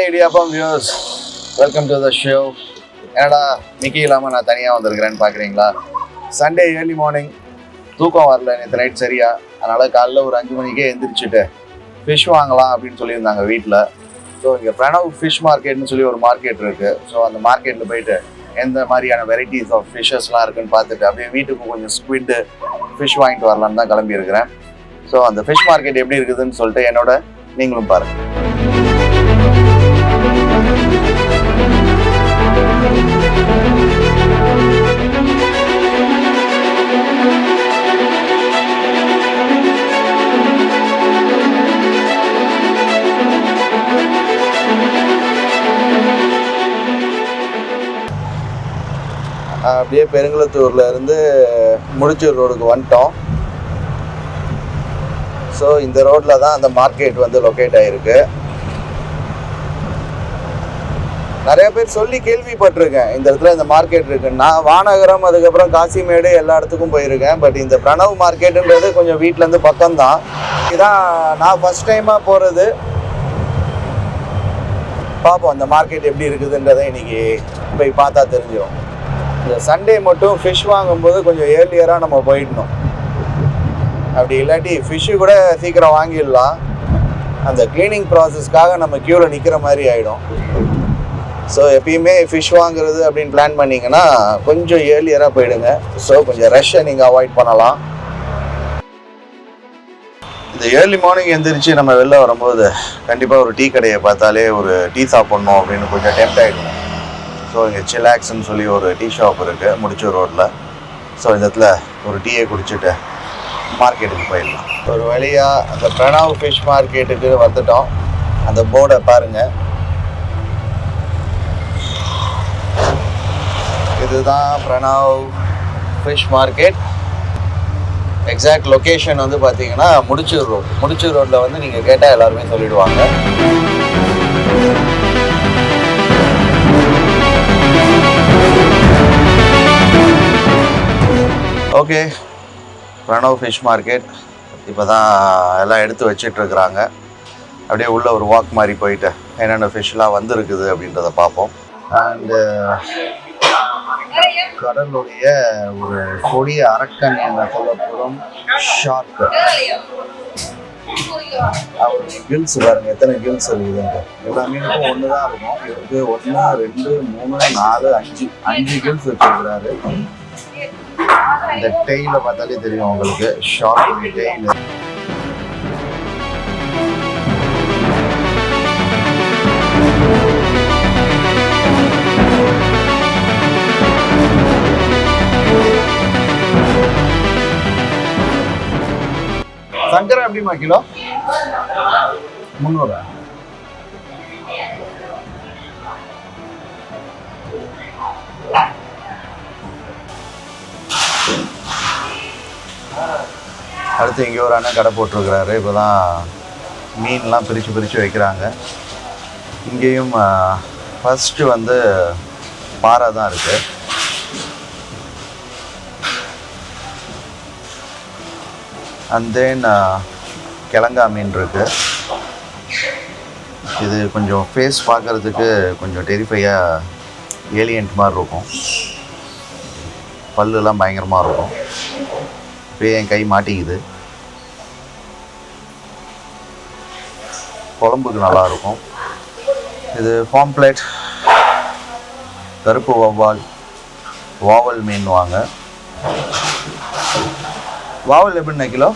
Idiyappam views, welcome to the show. என்னடா Mickey இல்லாமல் நான் தனியாக வந்திருக்கிறேன்னு பார்க்குறீங்களா? சண்டே ஏர்லி மார்னிங் தூக்கம் வரல நேற்று நைட் சரியா. அதனால் காலைல ஒரு 5 மணிக்கே எந்திரிச்சிட்டு ஃபிஷ் வாங்கலாம் அப்படின்னு சொல்லியிருந்தாங்க வீட்டில். ஸோ இங்கே பிரணவ் ஃபிஷ் மார்க்கெட்னு சொல்லி ஒரு மார்க்கெட் இருக்குது. ஸோ அந்த மார்க்கெட்டில் போயிட்டு எந்த மாதிரியான வெரைட்டிஸ் ஆஃப் ஃபிஷ்ஷஸ்லாம் இருக்குன்னு பார்த்துட்டு அப்படியே வீட்டுக்கு கொஞ்சம் ஸ்குவிட்டு ஃபிஷ் வாங்கிட்டு வரலான்னு தான் கிளம்பியிருக்கிறேன். ஸோ அந்த ஃபிஷ் மார்க்கெட் எப்படி இருக்குதுன்னு சொல்லிட்டு என்னோட நீங்களும் பாருங்கள். அப்படியே பெருங்குளத்தூர்ல இருந்து முடிச்சூர் ரோடுக்கு வந்துட்டோம். ஸோ இந்த ரோட்ல தான் அந்த மார்க்கெட் வந்து லொக்கேட் ஆகிருக்கு. நிறைய பேர் சொல்லி கேள்விப்பட்டிருக்கேன் இந்த இடத்துல இந்த மார்க்கெட் இருக்குன்னு. நான் வானகரம் அதுக்கப்புறம் காசிமேடு எல்லா இடத்துக்கும் போயிருக்கேன். பட் இந்த பிரணவ் மார்க்கெட்டுன்றது கொஞ்சம் வீட்டிலேருந்து பக்கம்தான். இதுதான் நான் ஃபர்ஸ்ட் டைமாக போகிறது. பார்ப்போம் அந்த மார்க்கெட் எப்படி இருக்குதுன்றதை இன்னைக்கு போய் பார்த்தா தெரிஞ்சிடும். இந்த சண்டே மட்டும் ஃபிஷ் வாங்கும்போது கொஞ்சம் ஏர்லியராக நம்ம போயிடணும். அப்படி இல்லாட்டி ஃபிஷ்ஷு கூட சீக்கிரம் வாங்கிடலாம். அந்த க்ளீனிங் ப்ராசஸ்க்காக நம்ம க்யூவில் நிற்கிற மாதிரி ஆகிடும். ஸோ எப்பயுமே ஃபிஷ் வாங்குறது அப்படின்னு பிளான் பண்ணிங்கன்னா கொஞ்சம் ஏர்லியராக போயிடுங்க. ஸோ கொஞ்சம் ரஷ்ஷை நீங்கள் அவாய்ட் பண்ணலாம். இந்த ஏர்லி மார்னிங் எந்திரிச்சு நம்ம வெளில வரும்போது கண்டிப்பாக ஒரு டீ கடையை பார்த்தாலே ஒரு டீ சாப்பிட்ணும் அப்படின்னு கொஞ்சம் டெம்ப்ட் ஆகிடும். ஸோ இங்கே சிலாக்ஸ்ன்னு சொல்லி ஒரு டீ ஷாப் இருக்குது முடிச்சூர் ரோட்டில். ஸோ இந்த இடத்துல ஒரு டீயை குடிச்சிட்டு மார்க்கெட்டுக்கு போயிடலாம். ஒரு வழியாக அந்த பிரணவ் ஃபிஷ் மார்க்கெட்டுக்கு வந்துட்டோம். அந்த போர்டை பாருங்கள். இதுதான் Pranav fish market. Exact location வந்து பார்த்தீங்கன்னா முடிச்சூர் ரோடு. முடிச்சூர் ரோட்டில் வந்து நீங்கள் கேட்டால் எல்லாருமே சொல்லிடுவாங்க. ஓகே, பிரணவ் ஃபிஷ் மார்க்கெட் இப்போ தான் எல்லாம் எடுத்து வச்சிட்ருக்குறாங்க. அப்படியே உள்ளே ஒரு வாக் மாதிரி போயிட்டு என்னென்ன ஃபிஷ்லாம் வந்துருக்குது அப்படின்றத பார்ப்போம். அண்டு கடலுடைய ஒரு கொடிய அரக்கன் என்ற சொல்லப்படும் ஷார்க்கு. அவருடைய கில்ஸ் பாருங்க, எத்தனை கில்ஸ் இருக்குதுங்க. எல்லா மீனுக்கும் ஒன்று தான் இருக்கும். இவருக்கு 1 2 3 4 5 கில்ஸ் வச்சிருக்கிறாரு. இந்த டெய்ல பார்த்தாலே தெரியும் உங்களுக்கு, ஷார்க் டெய்ல். சங்கரா எப்படிமா கிலோ? 300. அடுத்து இங்கே ஒரு அண்ணன் கடை போட்டிருக்கிறாரு. இப்போ தான் மீன்லாம் பிரித்து வைக்கிறாங்க. இங்கேயும் ஃபஸ்ட்டு வந்து பாறை தான் இருக்குது. அண்ட் தென் கிழங்கா மீன் இருக்குது. இது கொஞ்சம் ஃபேஸ் பார்க்குறதுக்கு கொஞ்சம் டெரிஃபையாக ஏலியன்ட் மாதிரி இருக்கும். பல்லுலாம் பயங்கரமாக இருக்கும். இப்போ என் கை மாட்டிக்குது. குழம்புக்கு நல்லாயிருக்கும். இது பாம்ப்ளேட், கருப்பு வாவல் மீன் வாங்க. வாவல் எப்படின்னா கிலோ?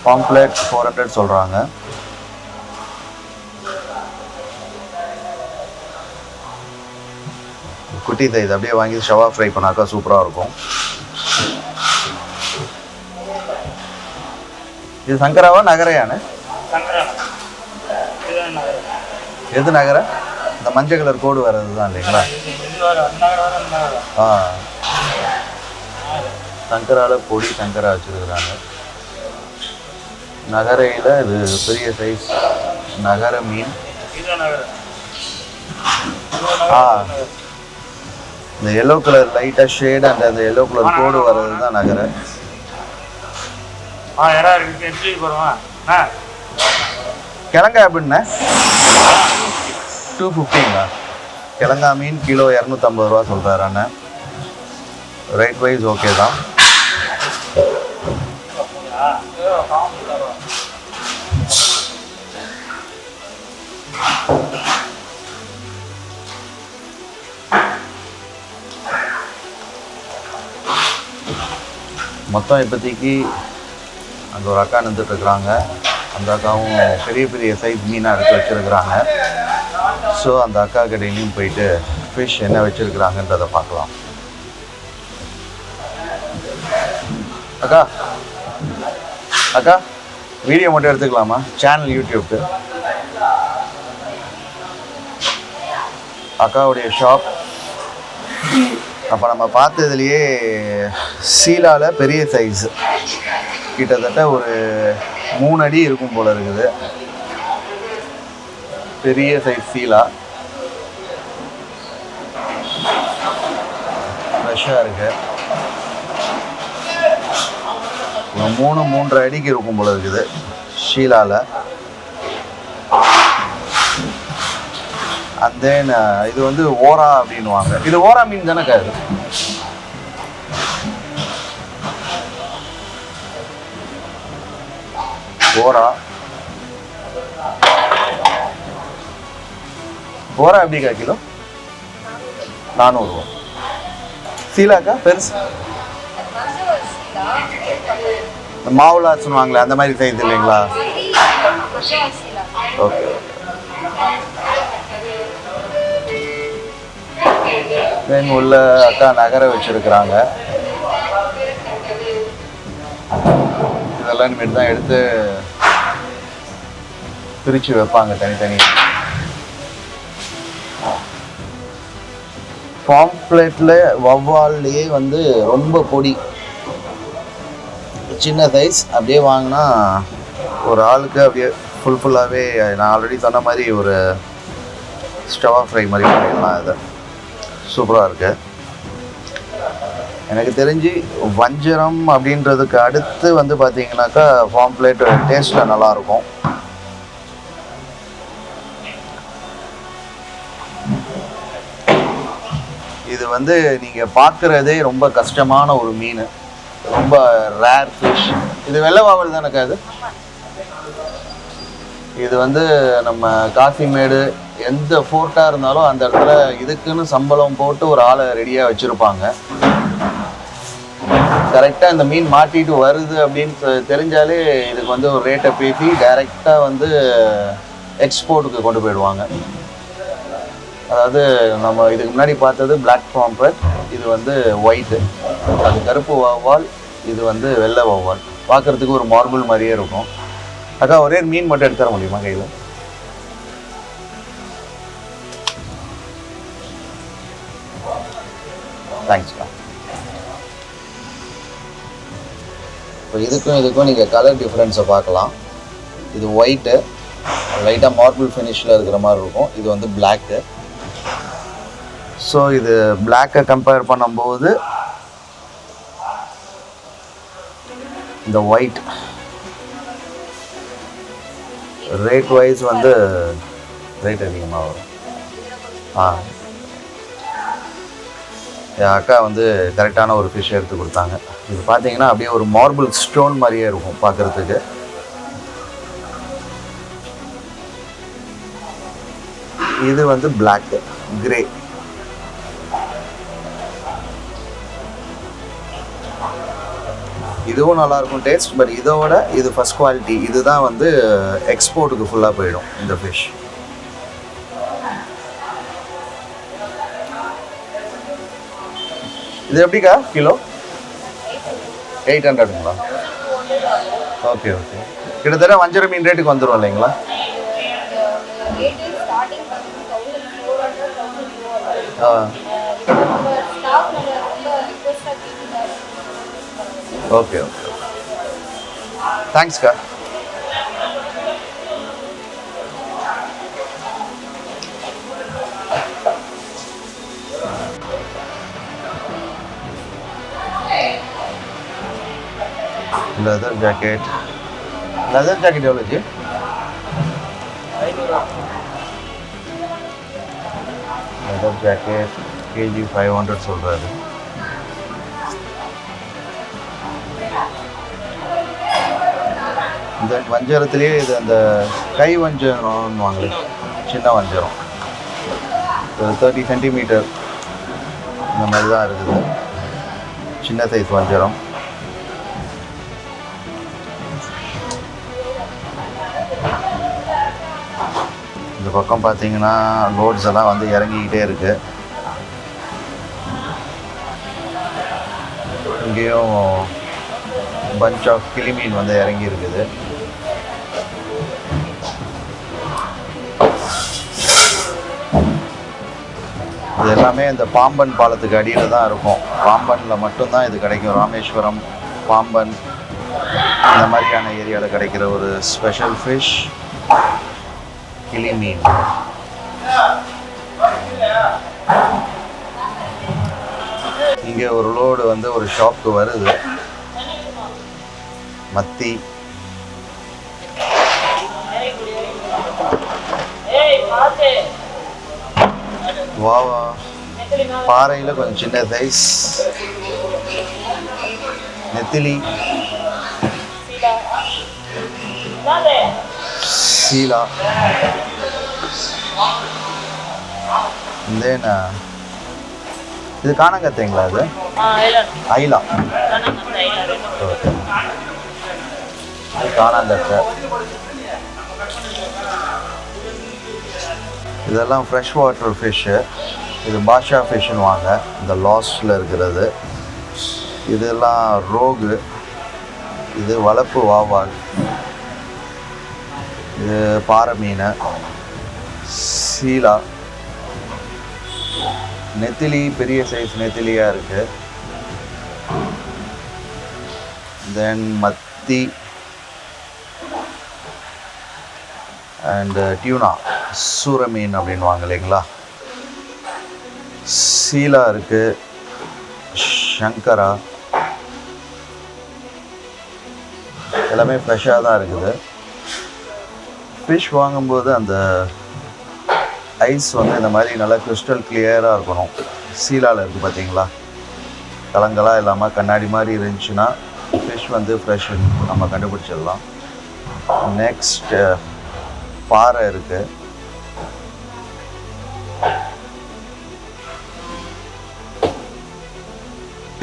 பாம்ப்ளேட் 400 சொல்கிறாங்க. குட்டி இது அப்படியே வாங்கி ஷவா ஃப்ரை பண்ணாக்கா சூப்பராக இருக்கும். இது சங்கராவா நகரையானு? எது நகர? இந்த மஞ்சள் கலர் கோடு வர்றது தான் இல்லைங்களா? சங்கரால பொடி சங்கரா வச்சுருக்குறாங்க. நகரையில் இது பெரிய சைஸ் நகர மீன். இந்த எல்லோ கலர் லைட்டாக ஷேட் அந்த எல்லோ கலர் கோடு வர்றது தான் நகரை. கிழங்கா எப்படின்னா 250ங்களா? கிழங்கா மீன் கிலோ 250 ரூபா சொல்கிறாரு அண்ணன். ரேட் வைஸ் ஓகே தான். மொத்தம் இப்போதைக்கு அந்த ஒரு அக்கா நின்றுட்டுருக்குறாங்க. அந்த அக்காவும் பெரிய பெரிய சைஸ் மீனாக எடுத்து வச்சுருக்குறாங்க. ஸோ அந்த அக்கா கடையிலையும் போயிட்டு ஃபிஷ் என்ன வச்சுருக்குறாங்கன்றதை பார்க்கலாம். அக்கா அக்கா வீடியோ மட்டும் எடுத்துக்கலாமா? சேனல் யூடியூப்க்கு. அக்காவுடைய ஷாப். அப்போ நம்ம பார்த்ததுலேயே சீலாவில் பெரிய சைஸு கிட்டத்தட்ட ஒரு 3 அடி இருக்கும் போல் இருக்குது. பெரிய சைஸ் சீலா ஃப்ரெஷ்ஷாக இருக்குது. 3-3.5 அடிக்கு இருக்கும் போல் இருக்குது ஷீலாவில். அண்ட் தென் இது வந்து ஓரா அப்படின்வாங்க. இது ஓரா மீன் தானேக்கா? இது ஓரா. ஓரா எப்படிக்கா கிலோ? 400 ரூபா. சீலாக்கா பெருசு மாவுலா சொல்லுவாங்களே அந்த மாதிரி சைஸ் இல்லைங்களா? ஓகே. தென் உள்ள அக்கா நகர வச்சிருக்கிறாங்க. இதெல்லாம் இனிமேல் தான் எடுத்து பிரித்து வைப்பாங்க தனித்தனி. பாம்ப்ளேட்டில் வவ்வால்லையே வந்து ரொம்ப பொடி சின்ன சைஸ் அப்படியே வாங்கினா ஒரு ஆளுக்கு அப்படியே ஃபுல்லாகவே நான் ஆல்ரெடி சொன்ன மாதிரி ஒரு ஸ்டவ் ஃப்ரை மாதிரி பண்ணிடலாம். இது சூப்பராக இருக்குது. எனக்கு தெரிஞ்சு வஞ்சரம் அப்படின்றதுக்கு அடுத்து வந்து பார்த்தீங்கன்னாக்கா பாம்ப்ளேட் டேஸ்ட்டில் நல்லாயிருக்கும். இது வந்து நீங்கள் பார்க்குறதே ரொம்ப கஷ்டமான ஒரு மீன், ரொம்ப ரேர் ஃபிஷ். இது வெள்ளை வாவல் தானேக்கா? இது வந்து நம்ம காசிமேடு எந்த ஃபோர்ட்டாக இருந்தாலும் அந்த இடத்துல இதுக்குன்னு சம்பளம் போட்டு ஒரு ஆளை ரெடியாக வச்சுருப்பாங்க. கரெக்டாக இந்த மீன் மாட்டிட்டு வருது அப்படின்னு தெரிஞ்சாலே இதுக்கு வந்து ஒரு ரேட்டை பேசி டைரெக்டாக வந்து எக்ஸ்போர்ட்டுக்கு கொண்டு போயிடுவாங்க. அதாவது நம்ம இதுக்கு முன்னாடி பார்த்தது பிளாக் பாம்ப்ளேட், இது வந்து ஒயிட்டு, அது கருப்பு வவ்வால், இது வந்து வெள்ளை வவ்வால். பார்க்குறதுக்கு ஒரு மார்பிள் மாதிரியே இருக்கும். அக்கா ஒரே மீன் மட்டும் எடுத்து தர முடியுமா கையில்? தேங்க்ஸ்க்கா. இப்போ இதுக்கும் நீங்கள் கலர் டிஃப்ரென்ஸை பார்க்கலாம். இது ஒயிட்டு லைட்டாக மார்பிள் ஃபினிஷில் இருக்கிற மாதிரி இருக்கும். இது வந்து பிளாக்கு. ஸோ இது பிளாக்கை கம்பேர் பண்ணும்போது இந்த ஒயிட் ரேட் வைஸ் வந்து ரேட் அதிகமாக வரும். என் அக்கா வந்து கரெக்டான ஒரு ஃபிஷ் எடுத்து கொடுத்தாங்க. இது பார்த்தீங்கன்னா அப்படியே ஒரு மார்பிள் ஸ்டோன் மாதிரியே இருக்கும் பார்க்குறதுக்கு. இது வந்து பிளாக் கிரே. இதுவும் நல்லாயிருக்கும் டேஸ்ட். பட் இதோட இது ஃபஸ்ட் குவாலிட்டி. இதுதான் வந்து எக்ஸ்போர்ட்டுக்கு ஃபுல்லாக போயிடும் இந்த ஃபிஷ். இது எப்படிக்கா கிலோ? 800ங்களா? Okay okay. கிட்டத்தட்ட வஞ்சர மீன் ரேட்டுக்கு வந்துடும் இல்லைங்களா? Okay okay. தேங்க்ஸ்க்கா. லெதர் ஜாக்கெட் எவ்வளோச்சு? லெதர் ஜாக்கெட் கேஜி 500 சொல்கிறாரு. இந்த வஞ்சரத்துலேயே இது அந்த கை வஞ்சரம்னு வாங்கல, சின்ன வஞ்சரம் 30 சென்டிமீட்டர் இந்த மாதிரி தான் இருக்குது, சின்ன சைஸ் வஞ்சரம். இந்த பக்கம் பார்த்தீங்கன்னா லோட்ஸ் எல்லாம் வந்து இறங்கிக்கிட்டே இருக்கு. இங்கேயும் பஞ்ச் ஆஃப் கிளிமீன் வந்து இறங்கி இருக்குது. இது எல்லாமே இந்த பாம்பன் பாலத்துக்கு அடியில் தான் இருக்கும். பாம்பனில் மட்டும்தான் இது கிடைக்கும். ராமேஸ்வரம், பாம்பன் இந்த மாதிரியான ஏரியாவில் கிடைக்கிற ஒரு ஸ்பெஷல் ஃபிஷ் கிளிமீன். இங்கே ஒரு லோடு வந்து ஒரு ஷாப்புக்கு வருது. மத்தி, வாவா, பாறையில் கொஞ்சம் சின்ன சைஸ் நெத்திலி, சீலா, இது காணங்கத்தைங்களா? அது ஐலா, காணாங்கத்தை. இதெல்லாம் ஃப்ரெஷ் வாட்டர் ஃபிஷ்ஷு. இது பாஷா ஃபிஷ்ஷுன்னு வாங்க, இந்த லாஸ்டில் இருக்கிறது. இதெல்லாம் ரோகு, இது வளர்ப்பு வாவால், இது பாறை மீன், சீலா, நெத்திலி, பெரிய சைஸ் நெத்திலியாக இருக்குது. தென் மத்தி அண்ட் டியூனா, சூர மீன் அப்படின்வாங்க இல்லைங்களா. சீலா இருக்குது, சங்கரா, எல்லாமே ஃப்ரெஷ்ஷாக தான் இருக்குது. ஃபிஷ் வாங்கும்போது அந்த ஐஸ் வந்து இந்த மாதிரி நல்லா கிறிஸ்டல் கிளியராக இருக்கணும். சீலாவில் இருக்குது பார்த்தீங்களா, கலங்களாக இல்லாமல் கண்ணாடி மாதிரி இருந்துச்சுன்னா ஃபிஷ் வந்து ஃப்ரெஷ் நம்ம கண்டுபிடிச்சிடலாம். நெக்ஸ்ட் பாறை இருக்குது.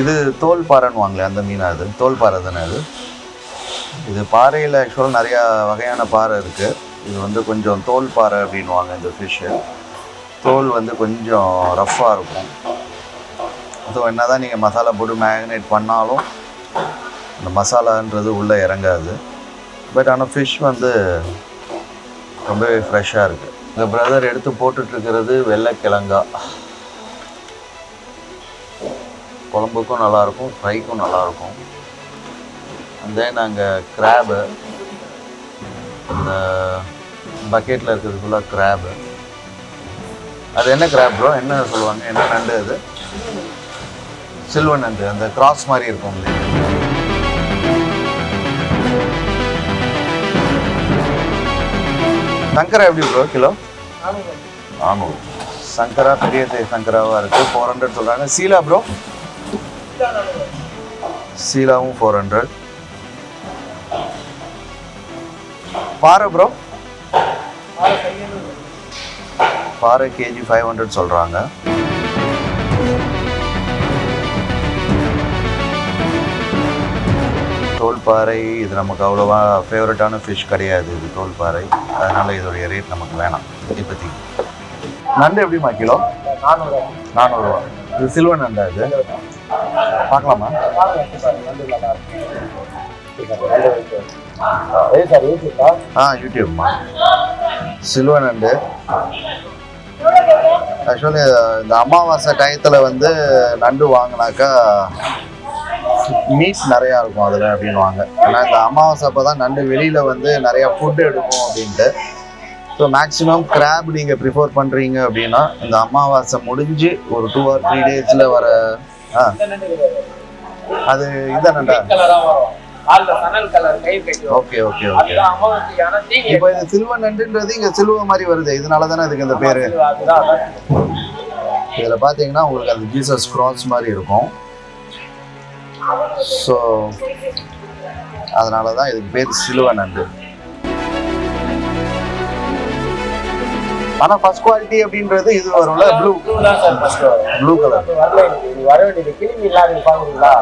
இது தோல் பாறைன்னு வாங்களே, அந்த மீனா? அது தோல் பாறை தானே அது? இது பாறையில் ஆக்சுவலாக நிறையா வகையான பாறை இருக்குது. இது வந்து கொஞ்சம் தோல் பாறை அப்படின்வாங்க இந்த ஃபிஷ்ஷு. தோல் வந்து கொஞ்சம் ரஃப்பாக இருக்கும். ஸோ என்ன தான் நீங்கள் மசாலா போட்டு மேரினேட் பண்ணாலும் அந்த மசாலான்றது உள்ளே இறங்காது. பட் ஆனால் ஃபிஷ் வந்து ரொம்பவே ஃப்ரெஷ்ஷாக இருக்குது. எங்கள் பிரதர் எடுத்து போட்டுட்ருக்கிறது வெள்ளைக்கிழங்கா. குழம்புக்கும் நல்லாயிருக்கும், ஃப்ரைக்கும் நல்லாயிருக்கும். அண்ட் தென் நாங்கள் கிராபு, இந்த பக்கெட்டில் இருக்கிறது ஃபுல்லாக கிராபு. அது என்ன கிராப் ப்ரோ? என்ன சொல்லுவாங்க? என்ன நண்டு அது? சில்வர் நண்டு, அந்த கிராஸ் மாதிரி இருக்கும். சங்கரா எப்படி ப்ரோ கிலோ? 400. சங்கரா பெரிய சைஸ் சங்கராவாக இருக்குது, 400 சொல்கிறாங்க. சீலா ப்ரோ? சீலாவும் 400. பாறை ப்ரோ? பாறை கேஜி 500 சொல்கிறாங்க. தோல்பாறை இது நமக்கு அவ்வளோவா ஃபேவரட்டான ஃபிஷ் கிடையாது. இது தோல்பாறை, அதனால் இதோடைய ரேட் நமக்கு வேணாம் இப்போதைக்கு. நண்டு எப்படிமா கிலோ? 400 ரூபா. இது சில்வர் நண்டா? இது பார்க்கலாமா? யூடியூப்மா. சில்வர் நண்டு ஆக்சுவலி இந்த அமாவாசை டயத்தில் வந்து நண்டு வாங்கினாக்கா மீட் நிறையா இருக்கும் அதில் அப்படின்வாங்க. ஏன்னா இந்த அமாவாசை அப்போ தான் நண்டு வெளியில் வந்து நிறையா ஃபுட்டு எடுக்கும் அப்படின்ட்டு. ஸோ மேக்ஸிமம் கிராப் நீங்கள் ப்ரிஃபர் பண்ணுறீங்க அப்படின்னா இந்த அமாவாசை முடிஞ்சு ஒரு 2 or 3 days வர அது இந்த நண்டா? Okay okay okay. இப்போ இது சில்வர் நண்டுன்றது இங்கே சில்வர் மாதிரி வருது, இதனால தானே இதுக்கு இந்த பேர். இதில் பார்த்தீங்கன்னா உங்களுக்கு அந்த ஜீசஸ் கிராஸ் மாதிரி இருக்கும். ஸோ அதனால தான் இதுக்கு பேர் சிலுவை நண்டு. ஆனால் ஃபர்ஸ்ட் குவாலிட்டி அப்படின்றது இது வரும்ல, ப்ளூ ப்ளூ கலர் வர வேண்டியது. கிளி மீன் பாருங்களா?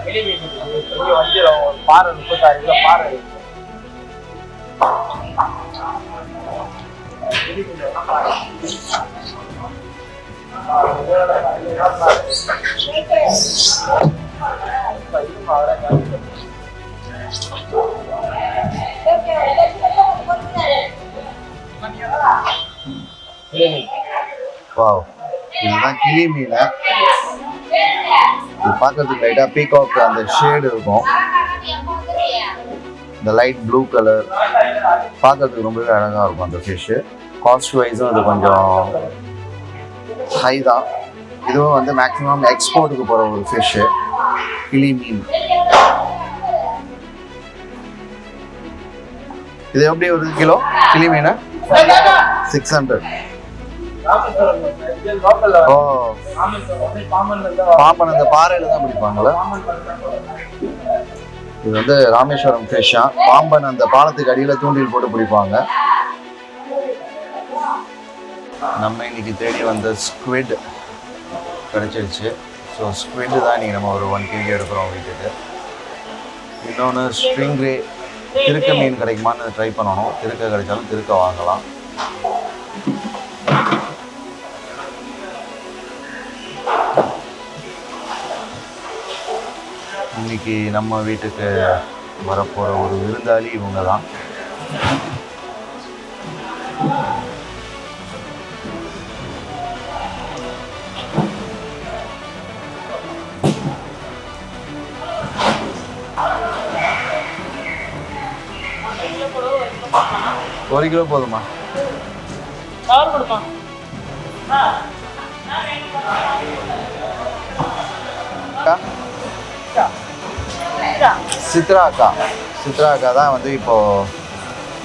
கிளி மீன் வஞ்சிரம் பாறை 36 கிலோ பாறை. வாவ், இதுதான் கிளி மீன். இது பார்க்கறதுக்கு லைட்டாக பீகாக் அந்த ஷேடு இருக்கும். இந்த லைட் ப்ளூ கலர் பார்க்கறதுக்கு ரொம்பவே அழகாக இருக்கும் அந்த ஃபிஷ்ஷு. காஸ்ட் வைஸும் அது கொஞ்சம் ஹை தான். இதுவும் வந்து மேக்ஸிமம் எக்ஸ்போர்ட்டுக்கு போகிற ஒரு ஃபிஷ்ஷு கிளி மீன். இது எப்படி ஒரு கிலோ கிளி மீன்? 600. ஓ, பாம்பன் அந்த பாறையில தான் பிடிப்பாங்களா? இது வந்து ராமேஸ்வரம் ஃபிஷ்ஷா. பாம்பன் அந்த பாலத்துக்கு அடியில தூண்டில் போட்டு பிடிப்பாங்க. நம்ம இன்னைக்கு தேடி வந்த ஸ்குவிட் கிடைச்சிருச்சு. ஸோ ஸ்குவிட் தான் இன்னைக்கு நம்ம ஒரு 1 kg எடுக்கிறோம் வீட்டுக்கு. இன்னொன்று ஸ்ட்ரிங்ரே, திருக்க மீன் கிடைக்குமான்னு ட்ரை பண்ணணும். திருக்க கிடைச்சாலும் திருக்க வாங்கலாம். இன்னைக்கு நம்ம வீட்டுக்கு வரப்போகிற ஒரு விருந்தாளி இவங்க தான். ஒரு கிலோ போதுமா? சித்ரா அக்கா தான் வந்து இப்போ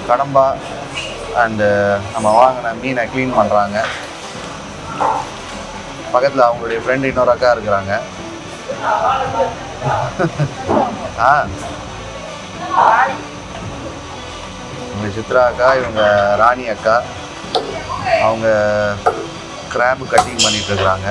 கடம்பா அண்டு நம்ம வாங்கின மீனை க்ளீன் பண்ணுறாங்க. பக்கத்தில் அவங்களுடைய ஃப்ரெண்டு இன்னொரு அக்கா இருக்கிறாங்க. இவங்க சித்ரா அக்கா, இவங்க ராணி அக்கா. அவங்க கிராப் கட்டிங் பண்ணிட்டு இருக்கிறாங்க.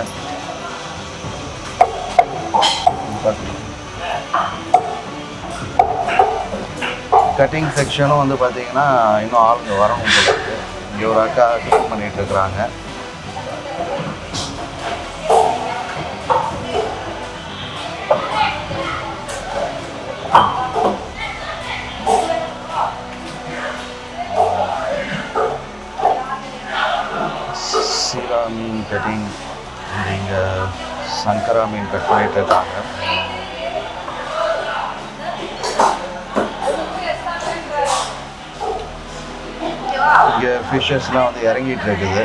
கட்டிங் செக்ஷனும் வந்து பார்த்தீங்கன்னா இன்னும் ஆளுங்க வரணும் போல இருக்குது. இங்கே ஒரு அக்கா க்ளீன் பண்ணிட்டு இருக்கிறாங்க. சீரா மீன் கட்டிங், இங்கே சங்கரா மீன் கட் பண்ணிட்டு இருக்காங்க. இங்கே ஃபிஷ்ஷஸ்லாம் வந்து இறங்கிட்டு இருக்குது.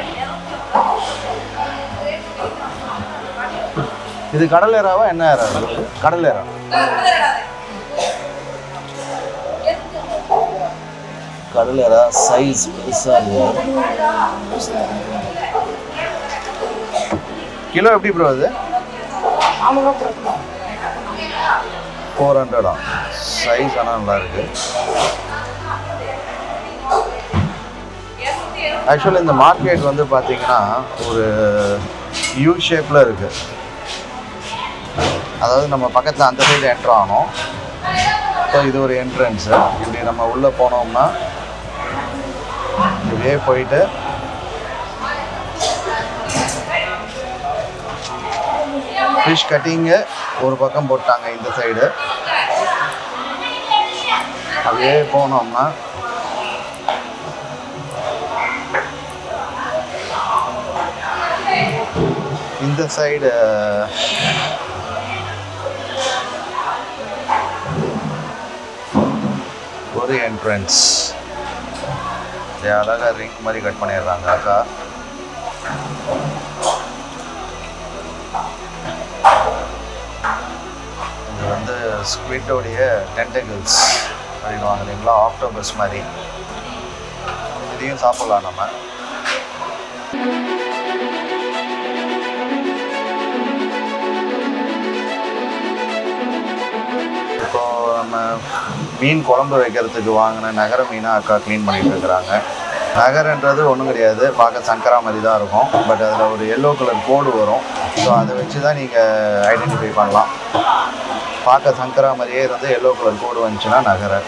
இது கடல் ஏறாவா என்ன ஏறா? கடல் ஏறா. கடல் ஏறா சைஸ் பெருசாக இருக்கு. கிலோ எப்படி ப்ரோ அது? 400. சைஸ் ஆனால் நல்லா இருக்கு. ஆக்சுவலி இந்த மார்க்கெட் வந்து பார்த்தீங்கன்னா ஒரு யூ ஷேப்பில் இருக்குது. அதாவது நம்ம பக்கத்தில் அந்த சைடு என்ட்ரு ஆகணும். ஸோ இது ஒரு என்ட்ரன்ஸு. இப்படி நம்ம உள்ளே போனோம்னா இப்படியே போயிட்டு ஃபிஷ் கட்டிங்கு ஒரு பக்கம் போட்டாங்க இந்த சைடு. அப்படியே போனோம்னா இந்த சைடு ஒரு என்ட்ரன்ஸ். அழகாக ரிங் மாதிரி கட் பண்ணிடுறாங்க அக்கா. இது வந்து ஸ்குவிட்டோடைய டென்டகிள்ஸ் அப்படின்வாங்க இல்லைங்களா, ஆக்டோபஸ் மாதிரி. இதையும் சாப்பிட்லாம் நம்ம. நம்ம மீன் குழம்பு வைக்கிறதுக்கு வாங்கின நகர மீனை அக்கா க்ளீன் பண்ணிட்டு இருக்கிறாங்க. நகரன்றது ஒன்றும் கிடையாது, பார்க்க சங்கரா மாதிரி தான் இருக்கும். பட் அதில் ஒரு எல்லோ கலர் கோடு வரும். ஸோ அதை வச்சு தான் நீங்கள் ஐடென்டிஃபை பண்ணலாம். பார்க்க சங்கரா மாதிரியே இருந்து எல்லோ கலர் கோடு வந்துச்சுன்னா நகர.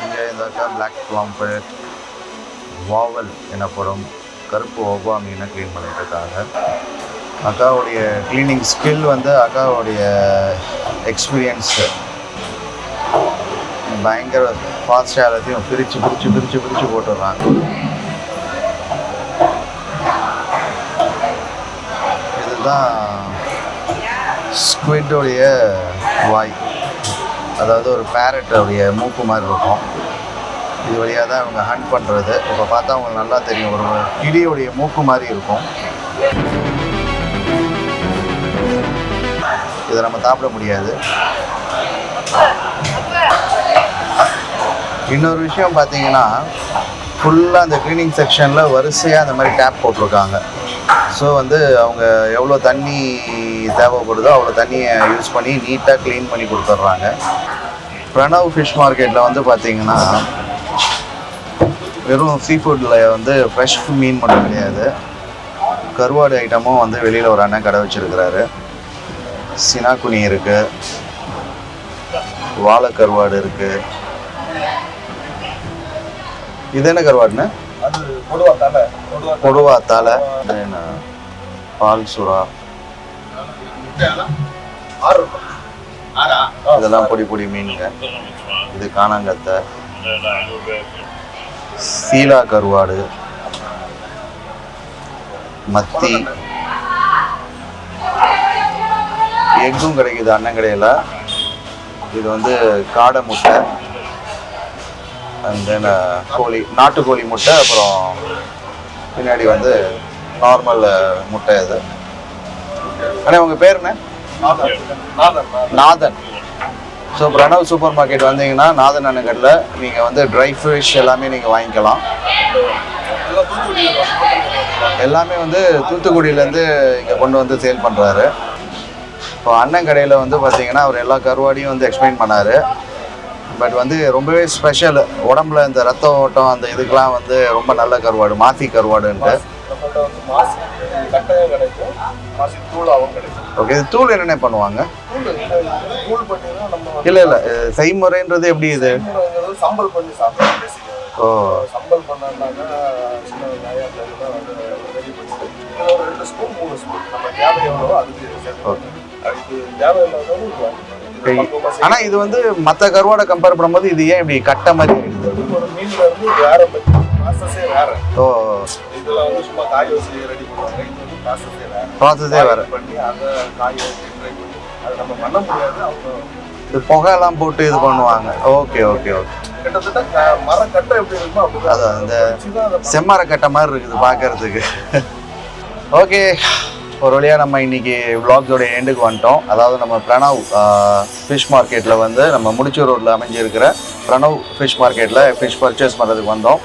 இங்கே இந்த அக்கா பிளாக் ப்ளாம்பெட் வாவல் எனப்படும் கருப்பு ஒவ்வா மீனை க்ளீன் பண்ணிட்டு இருக்காங்க. அக்காவுடைய க்ளீனிங் ஸ்கில் வந்து அக்காவுடைய எக்ஸ்பீரியன்ஸு பயங்கர ஃபாஸ்ட்டாக எல்லாத்தையும் பிரித்து போட்டுடுறாங்க. இதுதான் ஸ்குவிட்டோடைய வாய், அதாவது ஒரு பேரட்டோடைய மூக்கு மாதிரி இருக்கும். இது வழியாக தான் அவங்க ஹண்ட் பண்ணுறது. இப்போ பார்த்தா அவங்களுக்கு நல்லா தெரியும், ஒரு கிளியோடைய மூக்கு மாதிரி இருக்கும். இதை நம்ம சாப்பிட முடியாது. இன்னொரு விஷயம் பார்த்தீங்கன்னா, ஃபுல்லாக அந்த க்ளீனிங் செக்ஷனில் வரிசையாக அந்த மாதிரி டேப் போட்டிருக்காங்க. ஸோ வந்து அவங்க எவ்வளோ தண்ணி தேவைப்படுதோ அவ்வளோ தண்ணியை யூஸ் பண்ணி நீட்டாக க்ளீன் பண்ணி கொடுத்துட்றாங்க. பிரணவ் ஃபிஷ் மார்க்கெட்டில் வந்து பார்த்திங்கன்னா வெறும் சீ ஃபுட்டில் வந்து ஃப்ரெஷ் மீன் மட்டும் கிடையாது, கருவாடு ஐட்டமும் வந்து வெளியில் ஒரு அண்ணன் கடை வச்சுருக்கிறாரு. சினாக்குனி இருக்குது, வாழை கருவாடு இருக்குது. இது என்ன கருவாடுன்னு? கொடுவா தலை, பால் சுறா, இதெல்லாம் பொடி பொடி மீனுங்க. இது காணாங்கத்தை, சீலா கருவாடு, மத்தி, எக்கும் கிடைக்குது அண்ணன் கடையில். இது வந்து காடை முட்டை, அண்ட் தென் கோழி, நாட்டுக்கோழி முட்டை, அப்புறம் பின்னாடி வந்து நார்மல் முட்டை. இது அண்ணா உங்கள் பேர் என்ன? நாதன். ஸோ பிரணவ் சூப்பர் மார்க்கெட் வந்தீங்கன்னா நாதன் அண்ணன் கடையில் நீங்கள் வந்து ட்ரை ஃபிஷ் எல்லாமே நீங்கள் வாங்கிக்கலாம். எல்லாமே வந்து தூத்துக்குடியிலேருந்து இங்கே கொண்டு வந்து சேல் பண்ணுறாரு. இப்போ அண்ணன் கடையில் வந்து பார்த்தீங்கன்னா அவர் எல்லா கருவாடியும் வந்து எக்ஸ்பிளைன் பண்ணார். பட் வந்து ரொம்பவே ஸ்பெஷல், உடம்புல இந்த ரத்த ஓட்டம் அந்த இதுக்கெலாம் வந்து ரொம்ப நல்ல கருவாடு, மாசி கருவாடுன்ட்டு. ஓகே, இது தூள் என்னென்ன பண்ணுவாங்க? இல்லை செய்முறைன்றது எப்படி இது? சாம்பல் பண்ணி சாப்பிடுவோம். ஓ, சம்பல் பண்ணாங்க சின்ன வெங்காயம் ரெடி பண்ணிட்டு ஒரு 2 ஸ்பூன் 3 ஸ்பூன் நம்ம தேவை எவ்வளவோ அதுக்கு அதுக்கு தேவை இல்லாதவங்க. ஆனா இது வந்து மற்ற கருவாடை கம்பேர் பண்ணும்போது இது ஏன் இப்படி கட்டை மாதிரி ஒரு மீன்ல இருந்து வேற ப்ராசஸே வேற. ஓ, இதுல வந்து சும்மா காய வச்சு ரெடி பண்ணுவாங்க. இது வந்து ப்ராசஸே வேற பண்ணி அதை காய வச்சு ட்ரை பண்ணி அதை நம்ம பண்ண முடியாது. அவங்க இது புகையெல்லாம் போட்டு இது பண்ணுவாங்க. Okay okay okay. கிட்டத்தட்ட மரக்கட்டை எப்படி இருக்குமோ அப்படி அதான் அந்த செம்மரக்கட்டை மாதிரி இருக்குது பார்க்கறதுக்கு. ஓகே, ஒரு வழியாக நம்ம இன்னைக்கு விளாக்ஸோட எண்டுக்கு வந்துட்டோம். அதாவது நம்ம பிரணவ் ஃபிஷ் மார்க்கெட்டில் வந்து நம்ம முடிச்சூர் ரோட்டில் அமைஞ்சிருக்கிற பிரணவ் ஃபிஷ் மார்க்கெட்டில் ஃபிஷ் பர்ச்சேஸ் பண்ணுறதுக்கு வந்தோம்.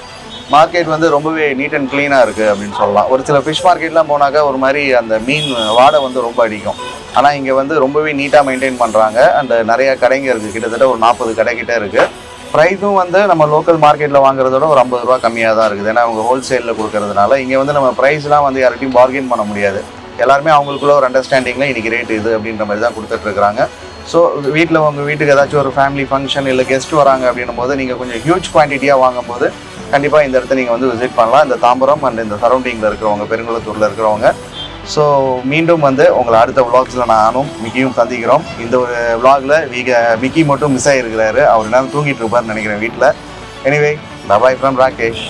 மார்க்கெட் வந்து ரொம்பவே நீட் அண்ட் க்ளீனாக இருக்குது அப்படின்னு சொல்லலாம். ஒரு சில ஃபிஷ் மார்க்கெட்லாம் போனாக்கா ஒரு மாதிரி அந்த மீன் வாடை வந்து ரொம்ப அடிக்கும். ஆனால் இங்கே வந்து ரொம்பவே நீட்டாக மெயின்டைன் பண்ணுறாங்க. அண்ட் நிறையா கடைங்க இருக்குது, கிட்டத்தட்ட ஒரு 40 கடைக்கிட்ட இருக்குது. ப்ரைஸும் வந்து நம்ம லோக்கல் மார்க்கெட்டில் வாங்குறதோட ஒரு 50 ரூபா கம்மியாக தான் இருக்குது. ஏன்னா அவங்க ஹோல்சேலில் கொடுக்கறதுனால இங்கே வந்து நம்ம ப்ரைஸ்லாம் வந்து யார்கிட்டையும் பார்கெயின் பண்ண முடியாது. எல்லாருமே அவங்களுக்குள்ள ஒரு அண்டர்ஸ்டாண்டிங்கில் இன்றைக்கி ரேட் இது அப்படின்ற மாதிரி தான் கொடுத்துட்ருக்குறாங்க. ஸோ வீட்டில் உங்கள் வீட்டுக்கு ஏதாச்சும் ஒரு ஃபேமிலி ஃபங்க்ஷன் இல்லை கெஸ்ட் வராங்க அப்படின்னும் போது நீங்கள் கொஞ்சம் ஹியூஜ் குவான்டிட்டியாக வாங்கும்போது கண்டிப்பாக இந்த இடத்த நீங்கள் வந்து விசிட் பண்ணலாம். இந்த தாம்பரம் அண்ட் இந்த சரௌண்டிங்கில் இருக்கிறவங்க, பெருங்குளத்தூரில் இருக்கிறவங்க. ஸோ மீண்டும் வந்து உங்களை அடுத்த விளாக்ஸில் நானும் மிக்கியும் சந்திக்கிறோம். இந்த ஒரு விளாகில் மிக்கி மட்டும் மிஸ் ஆகிருக்கிறாரு. அவர் என்ன தூங்கிட்டு இருப்பார்னு நினைக்கிறேன் வீட்டில். Anyway, bye from Rakesh.